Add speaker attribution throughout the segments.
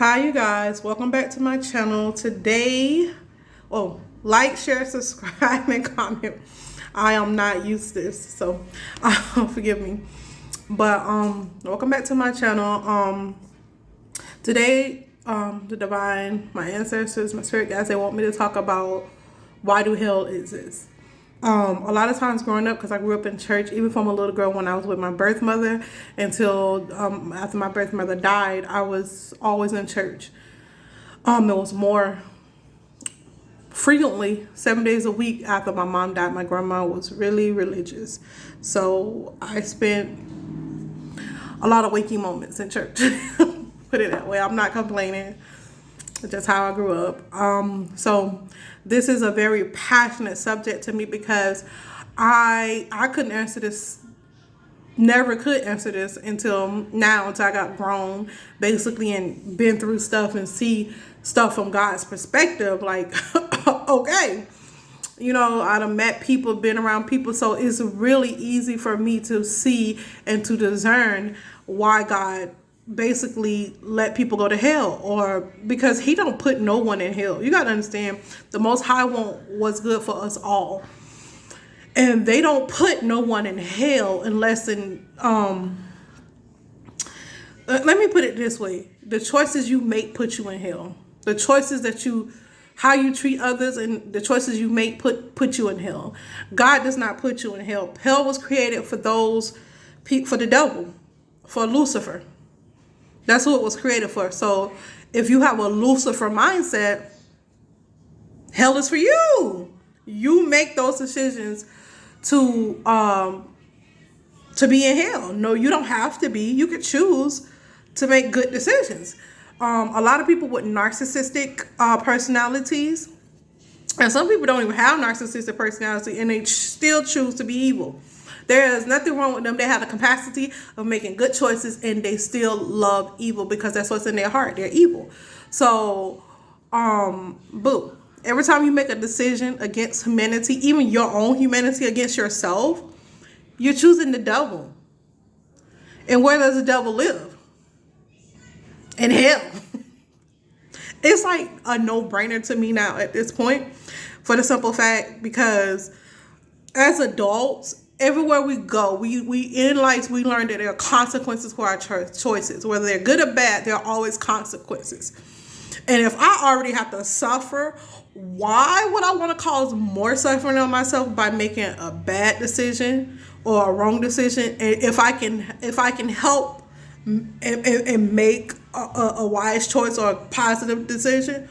Speaker 1: Hi you guys, welcome back to my channel. Today, like, share, subscribe, and comment. I am not used to this, so forgive me. But welcome back to my channel. Today, the divine, my ancestors, my spirit guides, they want me to talk about why do hell exist. A lot of times growing up, because I grew up in church, even from a little girl when I was with my birth mother until after my birth mother died, I was always in church. It was more frequently 7 days a week after my mom died. My grandma was really religious. So I spent a lot of waking moments in church. Put it that way. I'm not complaining. It's just how I grew up. So this is a very passionate subject to me because I couldn't answer this, never could answer this until now, until I got grown, basically, and been through stuff and see stuff from God's perspective. Like, okay, I done met people, been around people, so it's really easy for me to see and to discern why God basically let people go to hell, or because he don't put no one in hell. You got to understand, the Most High want what's good for us all, and they don't put no one in hell unless in let me put it this way: the choices you make put you in hell. The choices how you treat others and the choices you make put you in hell. God does not put you in hell. Hell was created for for the devil, for Lucifer. That's who it was created for. So if you have a Lucifer mindset, hell is for you. You make those decisions to be in hell. No, you don't have to be. You could choose to make good decisions. A lot of people with narcissistic personalities, and some people don't even have narcissistic personality, and they still choose to be evil. There is nothing wrong with them. They have the capacity of making good choices, and they still love evil because that's what's in their heart. They're evil. So, boo. Every time you make a decision against humanity, even your own humanity, against yourself, you're choosing the devil. And where does the devil live? In hell. It's like a no-brainer to me now at this point, for the simple fact, because as adults, everywhere we go, we in life, we learn that there are consequences for our choices. Whether they're good or bad, there are always consequences. And if I already have to suffer, why would I want to cause more suffering on myself by making a bad decision or a wrong decision? And if I can help and make a wise choice or a positive decision,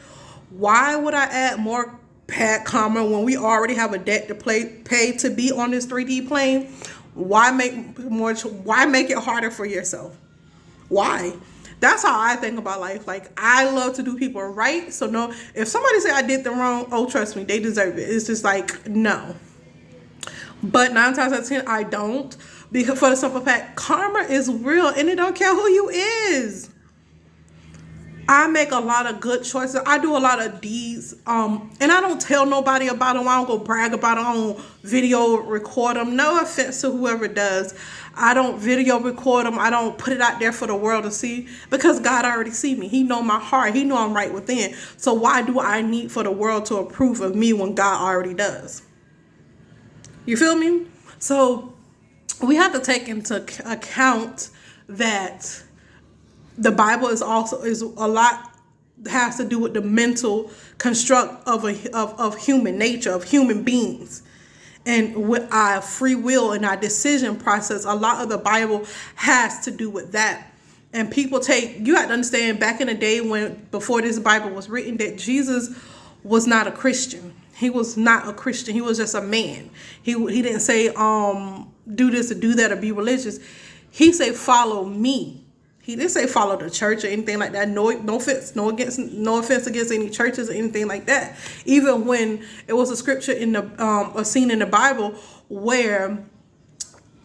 Speaker 1: why would I add more bad karma when we already have a debt to pay to be on this 3D plane? Why make it harder for yourself? Why? That's how I think about life. Like, I love to do people right. So no, if somebody say I did them wrong, oh, trust me, they deserve it. It's just like, no. But 9 times out of 10, I don't. Because for the simple fact, karma is real, and it don't care who you is. I make a lot of good choices. I do a lot of deeds, and I don't tell nobody about them. I don't go brag about them. I don't video record them. No offense to whoever does. I don't video record them. I don't put it out there for the world to see, because God already see me. He know my heart. He know I'm right within. So why do I need for the world to approve of me when God already does? You feel me? So we have to take into account that the Bible is a lot, has to do with the mental construct of human nature, of human beings, and with our free will and our decision process. A lot of the Bible has to do with that. And you have to understand, back in the day before this Bible was written, that Jesus was not a Christian. He was not a Christian. He was just a man. He didn't say do this or do that or be religious. He said follow me. He didn't say follow the church or anything like that. No offense against any churches or anything like that. Even when it was a scripture in a scene in the Bible where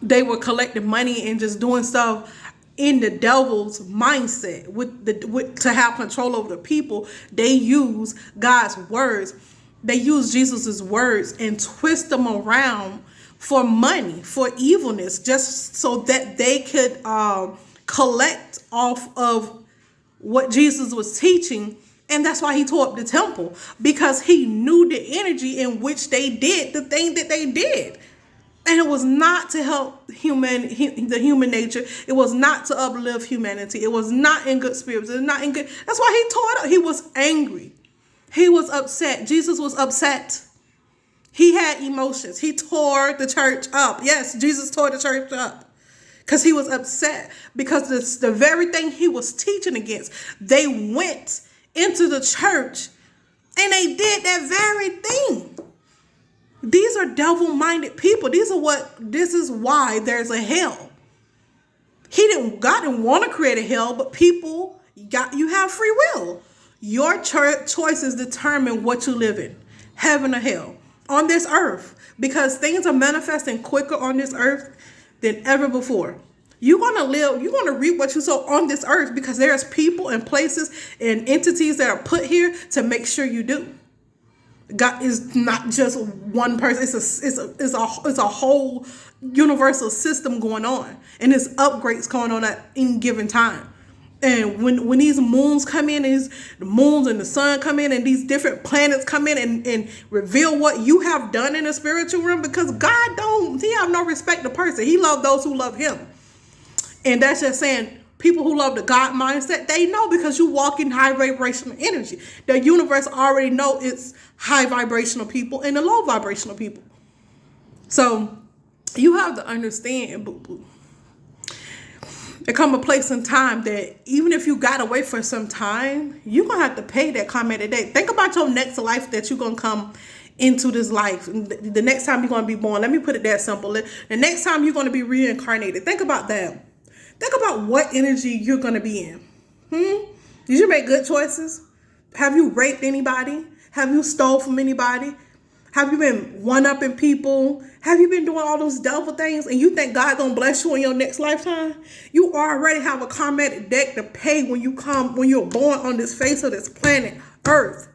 Speaker 1: they were collecting money and just doing stuff in the devil's mindset to have control over the people, they use God's words. They use Jesus's words and twist them around for money, for evilness, just so that they could collect off of what Jesus was teaching. And that's why he tore up the temple, because he knew the energy in which they did the thing that they did. And it was not to help the human nature. It was not to uplift humanity. It was not in good spirits. It was not in good. That's why he tore it up. He was angry. He was upset. Jesus was upset. He had emotions. He tore the church up. Yes, Jesus tore the church up because he was upset, because the very thing he was teaching against, they went into the church and they did that very thing. These are devil-minded people. This is why there's a hell. God didn't want to create a hell, but you have free will. Your choices determine what you live in, heaven or hell, on this earth, because things are manifesting quicker on this earth than ever before. You're going to reap what you sow on this earth, because there's people and places and entities that are put here to make sure you do. God is not just one person. It's a whole universal system going on, and there's upgrades going on at any given time. And when these moons come in, the moons and the sun come in, and these different planets come in and reveal what you have done in the spiritual realm, because he have no respect to person. He loves those who love him. And that's just saying, people who love the God mindset, they know, because you walk in high vibrational energy. The universe already know it's high vibrational people and the low vibrational people. So you have to understand, boo-boo. There come a place in time that even if you got away for some time, you're going to have to pay that karma today. Think about your next life that you're going to come into this life. The next time you're going to be born. Let me put it that simple. The next time you're going to be reincarnated. Think about that. Think about what energy you're going to be in. Did you make good choices? Have you raped anybody? Have you stole from anybody? Have you been one-upping people? Have you been doing all those devil things, and you think God gonna bless you in your next lifetime? You already have a karmatic debt to pay when you're born on this face of this planet Earth.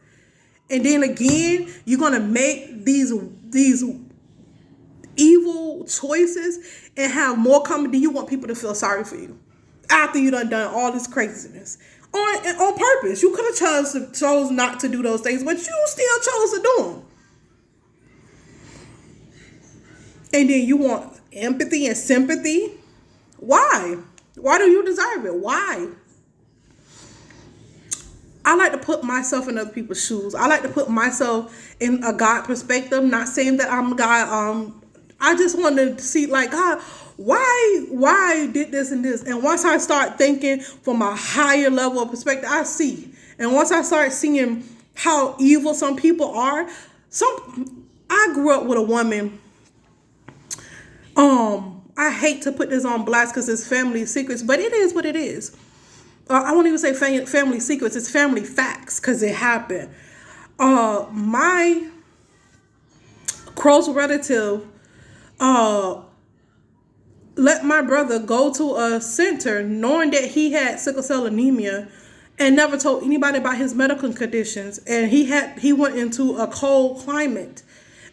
Speaker 1: And then again, you're gonna make these evil choices and have more coming. Do you want people to feel sorry for you after you done all this craziness on purpose? You could have chose not to do those things, but you still chose to do them. And then you want empathy and sympathy. Why? Why do you deserve it? Why? I like to put myself in other people's shoes. I like to put myself in a God perspective. Not saying that I'm God. I just want to see, like, God, why did this and this? And once I start thinking from a higher level of perspective, I see. And once I start seeing how evil some people are, I grew up with a woman. I hate to put this on blast because it's family secrets, but it is what it is. I won't even say family secrets. It's family facts because it happened. My close relative let my brother go to a center knowing that he had sickle cell anemia and never told anybody about his medical conditions. And he went into a cold climate,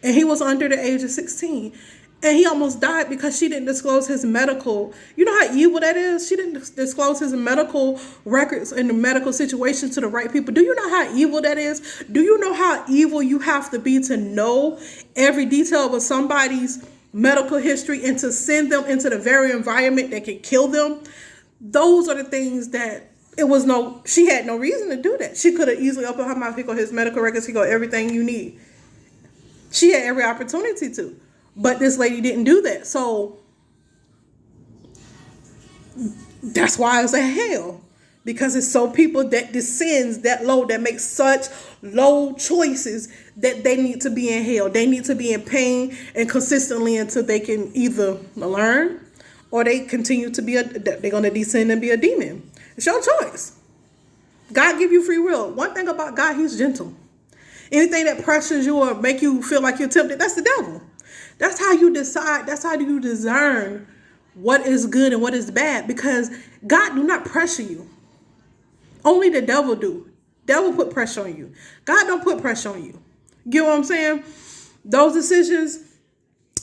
Speaker 1: and he was under the age of 16. And he almost died because she didn't disclose his medical. You know how evil that is? She didn't disclose his medical records and the medical situation to the right people. Do you know how evil that is? Do you know how evil you have to be to know every detail of somebody's medical history and to send them into the very environment that can kill them? Those are the things that she had no reason to do that. She could have easily opened her mouth. He got his medical records. He got everything you need. She had every opportunity to. But this lady didn't do that. So that's why it's a hell. Because it's so people that descends that low, that make such low choices that they need to be in hell. They need to be in pain and consistently until they can either learn or they continue to they're going to descend and be a demon. It's your choice. God give you free will. One thing about God, he's gentle. Anything that pressures you or make you feel like you're tempted, that's the devil. That's how you decide. That's how you discern what is good and what is bad. Because God do not pressure you. Only the devil do. Devil put pressure on you. God don't put pressure on you. Get what I'm saying? Those decisions,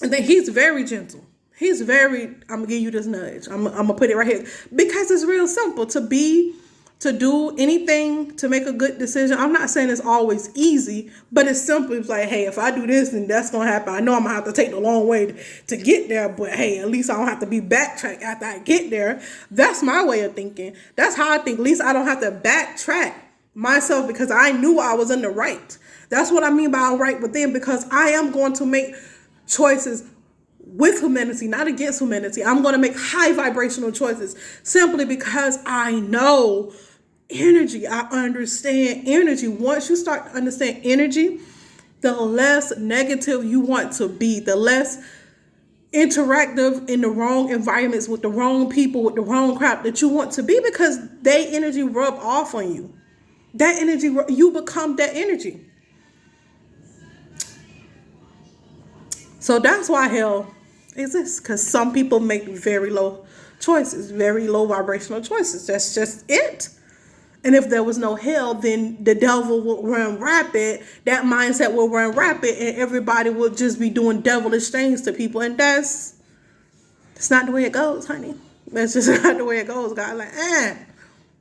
Speaker 1: and then he's very gentle. I'm going to give you this nudge. I'm going to put it right here. Because it's real simple. To be to do anything to make a good decision. I'm not saying it's always easy, but it's simple. It's like, hey, if I do this, then that's going to happen. I know I'm going to have to take the long way to get there, but hey, at least I don't have to be backtrack after I get there. That's my way of thinking. That's how I think. At least I don't have to backtrack myself because I knew I was in the right. That's what I mean by right within, because I am going to make choices with humanity, not against humanity. I'm going to make high vibrational choices simply because I know energy. I understand energy. Once you start to understand energy, the less negative you want to be, the less interactive in the wrong environments with the wrong people, with the wrong crowd that you want to be, because their energy rub off on you. That energy, you become that energy. So that's why hell exists, because some people make very low choices, very low vibrational choices. That's just it. And if there was no hell, then the devil would run rapid. That mindset will run rapid, and everybody would just be doing devilish things to people. And that's not the way it goes, honey. That's just not the way it goes. God, like,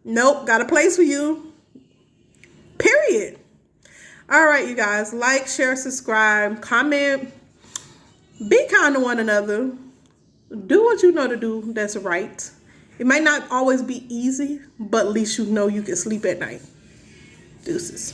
Speaker 1: nope, got a place for you. Period. All right, you guys, like, share, subscribe, comment. Be kind to one another. Do what you know to do that's right. It might not always be easy, but at least you know you can sleep at night. Deuces.